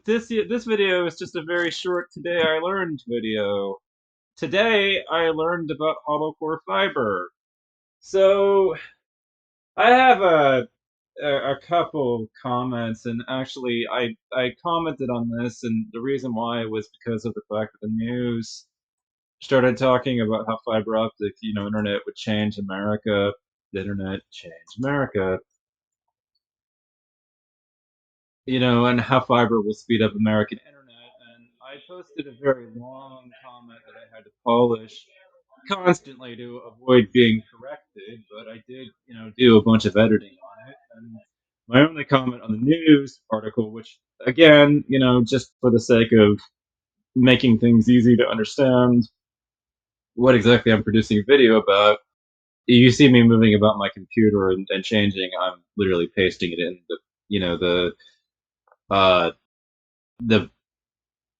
This video is just a very short Today I Learned video. Today I learned about hollow core fiber. So I have a couple comments, and actually I commented on this, and the reason why was because of the fact that the news started talking about how fiber optic, internet would change America. The internet changed America. And how fiber will speed up American internet. And I posted a very long comment that I had to polish constantly to avoid being corrected, but I did, do a bunch of editing on it. And my only comment on the news article, which again, just for the sake of making things easy to understand what exactly I'm producing a video about, you see me moving about my computer and changing, I'm literally pasting it in you know, the, uh, the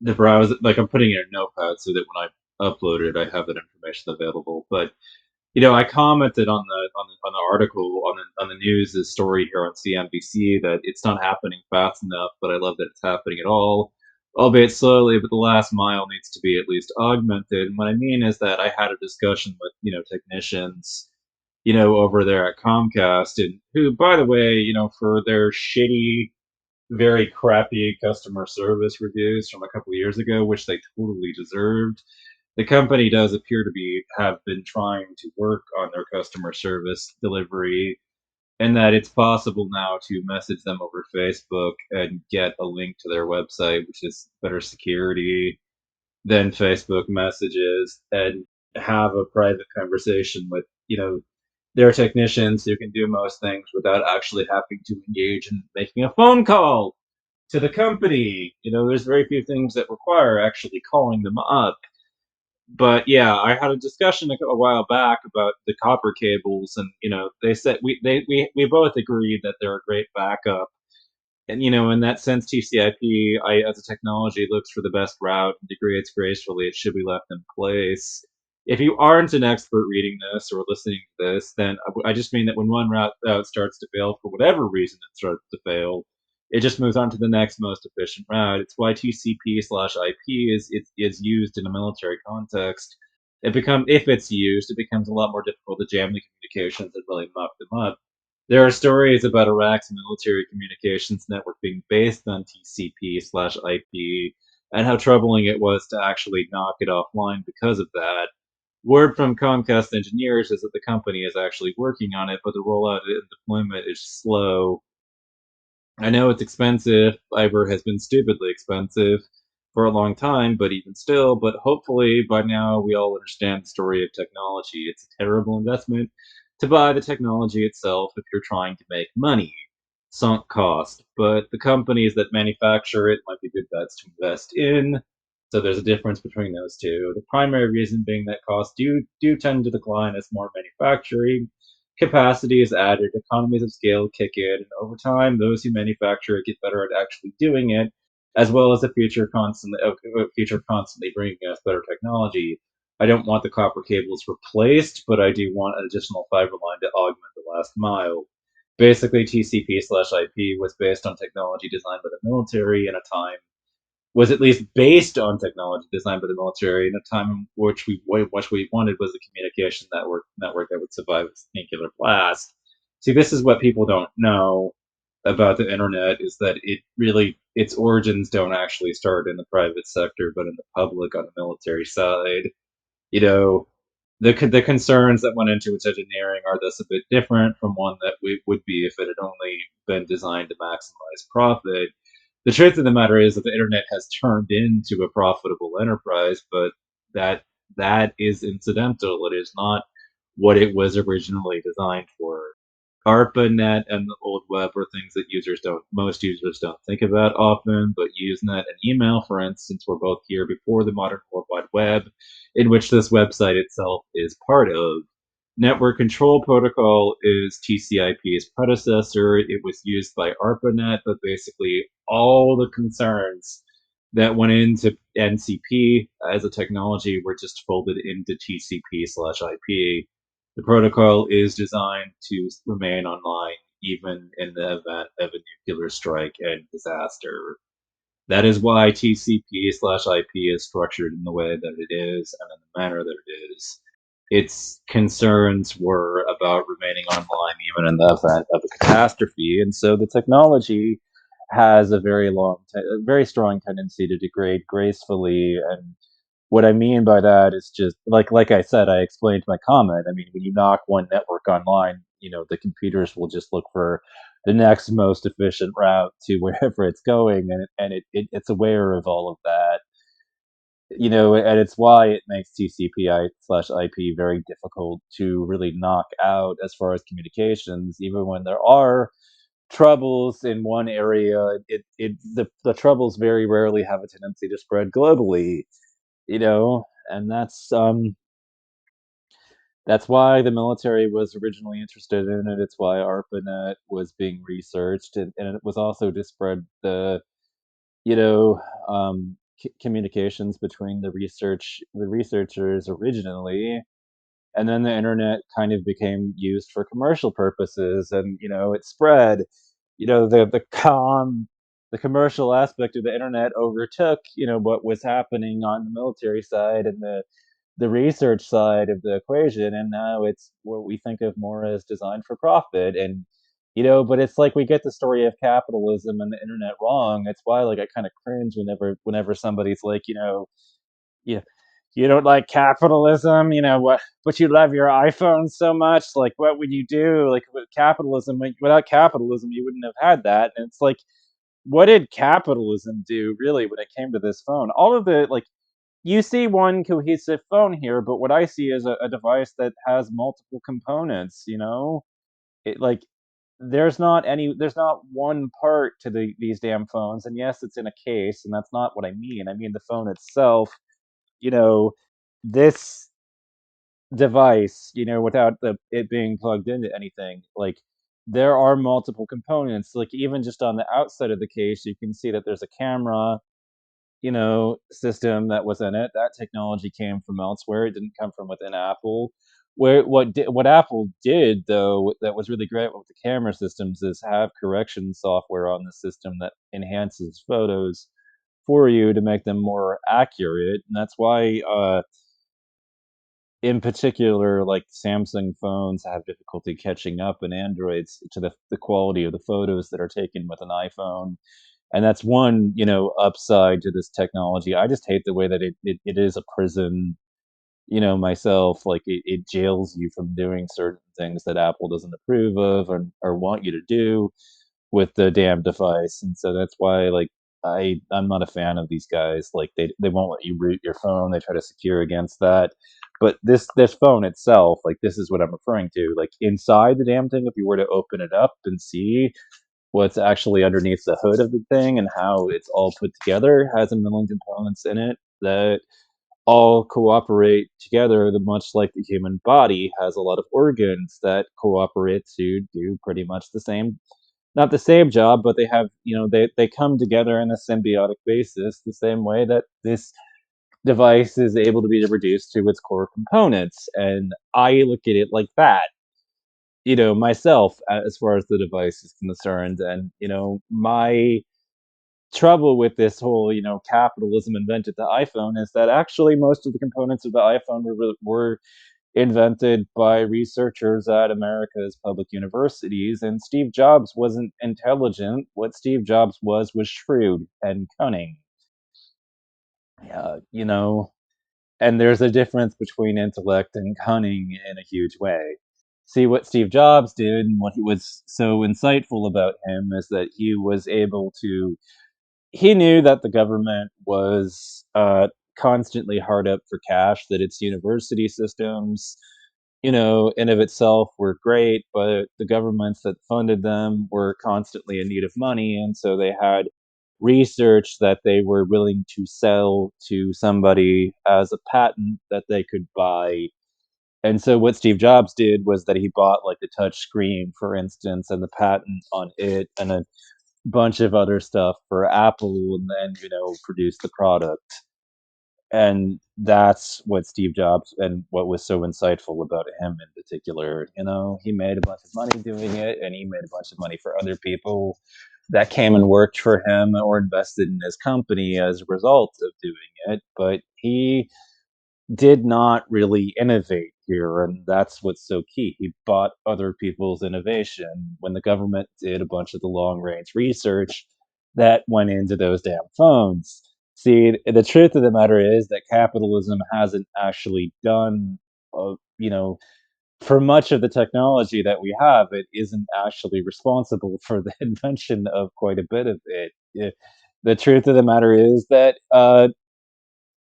the browser, like I'm putting it in Notepad so that when I upload it, I have that information available. But I commented on the article on the news, the story here on CNBC, that it's not happening fast enough, but I love that it's happening at all, albeit slowly. But the last mile needs to be at least augmented. And what I mean is that I had a discussion with technicians, over there at Comcast, and who, by the way, for their shitty, very crappy customer service reviews from a couple of years ago, which they totally deserved. The company does appear to have been trying to work on their customer service delivery, and that it's possible now to message them over Facebook and get a link to their website, which is better security than Facebook messages, and have a private conversation with their technicians who can do most things without actually having to engage in making a phone call to the company. There's very few things that require actually calling them up. But yeah, I had a discussion a while back about the copper cables, and they said we both agreed that they're a great backup. And in that sense, TCP, as a technology, looks for the best route and degrades gracefully. It should be left in place. If you aren't an expert reading this or listening to this, then I just mean that when one route starts to fail for whatever reason it starts to fail, it just moves on to the next most efficient route. It's why TCP/IP is used in a military context. If it's used, it becomes a lot more difficult to jam the communications and really muck them up. There are stories about Iraq's military communications network being based on TCP/IP, and how troubling it was to actually knock it offline because of that. Word from Comcast engineers is that the company is actually working on it, but the rollout and deployment is slow. I know it's expensive. Fiber has been stupidly expensive for a long time, but even still, but hopefully by now we all understand the story of technology. It's a terrible investment to buy the technology itself if you're trying to make money. Sunk cost. But the companies that manufacture it might be good bets to invest in. So there's a difference between those two. The primary reason being that costs do tend to decline as more manufacturing capacity is added, economies of scale kick in, and over time, those who manufacture it get better at actually doing it, as well as the future constantly bringing us better technology. I don't want the copper cables replaced, but I do want an additional fiber line to augment the last mile. Basically, TCP/IP was based on technology designed by the military in a time was at least based on technology designed by the military in a time in which we wanted was a communication network that would survive a nuclear blast. See, this is what people don't know about the internet, is that its origins don't actually start in the private sector, but in the public on the military side. You know, the concerns that went into its engineering are thus a bit different from one that we would be if it had only been designed to maximize profit. The truth of the matter is that the internet has turned into a profitable enterprise, but that that is incidental. It is not what it was originally designed for. ARPANET and the old web are things that most users don't think about often, but Usenet and email, for instance, were both here before the modern World Wide Web, in which this website itself is part of. Network Control Protocol is TCP's predecessor. It was used by ARPANET, but basically all the concerns that went into NCP as a technology were just folded into TCP/IP. The protocol is designed to remain online even in the event of a nuclear strike and disaster. That is why TCP/IP is structured in the way that it is and in the manner that it is. Its concerns were about remaining online even in the event of a catastrophe, and so the technology has a very strong tendency to degrade gracefully. And what I mean by that is just like I said, I explained my comment. I mean, when you knock one network online, the computers will just look for the next most efficient route to wherever it's going, and it's aware of all of that. And it's why it makes TCP/IP very difficult to really knock out as far as communications, even when there are troubles in one area. The troubles very rarely have a tendency to spread globally, and that's why the military was originally interested in it. It's why ARPANET was being researched, and it was also to spread you know, communications between the researchers originally, and then the internet kind of became used for commercial purposes, and it spread. The commercial aspect of the internet overtook what was happening on the military side and the research side of the equation, and now it's what we think of more as designed for profit. And but it's like we get the story of capitalism and the internet wrong. It's why, like, I kind of cringe whenever somebody's like, you you don't like capitalism, what, but you love your iPhone so much. Like, what would you do? Like, with capitalism, like, without capitalism, you wouldn't have had that. And it's like, what did capitalism do really when it came to this phone? All of the like you see one cohesive phone here, but what I see is a device that has multiple components. It like there's not one part to these damn phones. And yes, it's in a case, and that's not what I mean. I mean the phone itself. You know, this device, without it being plugged into anything, like, there are multiple components. Like, even just on the outside of the case, you can see that there's a camera, system that was in it. That technology came from elsewhere. It didn't come from within Apple. What Apple did, though, that was really great with the camera systems is have correction software on the system that enhances photos for you to make them more accurate. And that's why, in particular, like, Samsung phones have difficulty catching up in Androids to the quality of the photos that are taken with an iPhone. And that's one, upside to this technology. I just hate the way that it is a prison, myself. Like, it jails you from doing certain things that Apple doesn't approve of or want you to do with the damn device. And so that's why, like, I'm not a fan of these guys. Like, they won't let you root your phone. They try to secure against that. But this phone itself, like, this is what I'm referring to. Like, inside the damn thing, if you were to open it up and see what's actually underneath the hood of the thing and how it's all put together, has a million components in it that all cooperate together, much like the human body has a lot of organs that cooperate to do pretty much the same, not the same job, but they have, they come together in a symbiotic basis, the same way that this device is able to be reduced to its core components. And I look at it like that, myself, as far as the device is concerned. And, my trouble with this whole, capitalism invented the iPhone is that actually most of the components of the iPhone were invented by researchers at America's public universities. And Steve Jobs wasn't intelligent. What Steve Jobs was shrewd and cunning. Yeah. And there's a difference between intellect and cunning in a huge way. See, what Steve Jobs did and what he was so insightful about him is that he knew that the government was constantly hard up for cash, that its university systems, in of itself were great, but the governments that funded them were constantly in need of money. And so they had research that they were willing to sell to somebody as a patent that they could buy. And so what Steve Jobs did was that he bought, like, the touch screen, for instance, and the patent on it, and a bunch of other stuff for Apple, and then, produced the product. And that's what Steve Jobs and what was so insightful about him in particular. He made a bunch of money doing it, and he made a bunch of money for other people that came and worked for him or invested in his company as a result of doing it, but he did not really innovate here, and that's what's so key. He bought other people's innovation when the government did a bunch of the long range research that went into those damn phones. See, the truth of the matter is that capitalism hasn't actually done, you know, for much of the technology that we have, it isn't actually responsible for the invention of quite a bit of it. The truth of the matter is that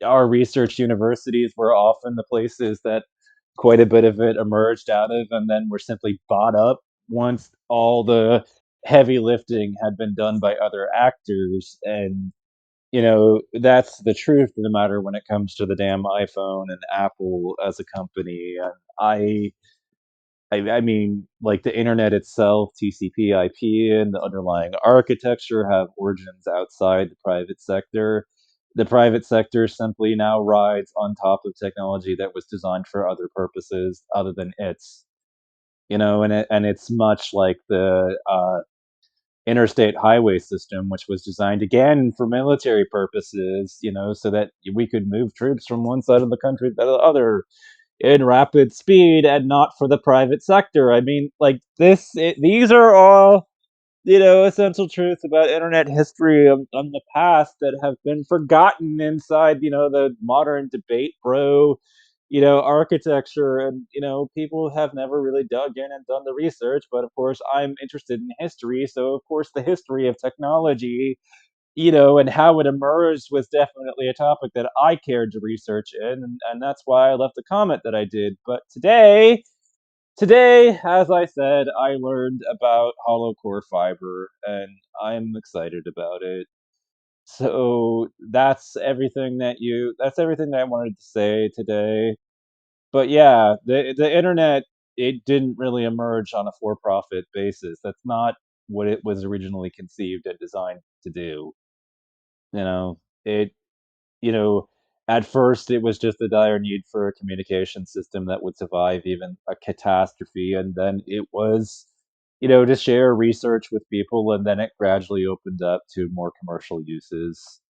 our research universities were often the places that quite a bit of it emerged out of, and then were simply bought up once all the heavy lifting had been done by other actors. And that's the truth of the matter when it comes to the damn iPhone and Apple as a company. And I mean, like the internet itself, TCP/IP, and the underlying architecture have origins outside the private sector. The private sector simply now rides on top of technology that was designed for other purposes other than its. And it's much like the interstate highway system, which was designed again for military purposes, so that we could move troops from one side of the country to the other in rapid speed and not for the private sector. I mean, like these are all, essential truths about internet history on the past that have been forgotten inside, the modern debate, bro. Architecture, and people have never really dug in and done the research. But of course, I'm interested in history, so of course, the history of technology, and how it emerged was definitely a topic that I cared to research in, and that's why I left the comment that I did. But today, as I said, I learned about hollow core fiber, and I'm excited about it. So that's everything that I wanted to say today. But yeah, the internet, it didn't really emerge on a for-profit basis. That's not what it was originally conceived and designed to do. You know, it you know, at first it was just a dire need for a communication system that would survive even a catastrophe, and then it was, to share research with people, and then it gradually opened up to more commercial uses.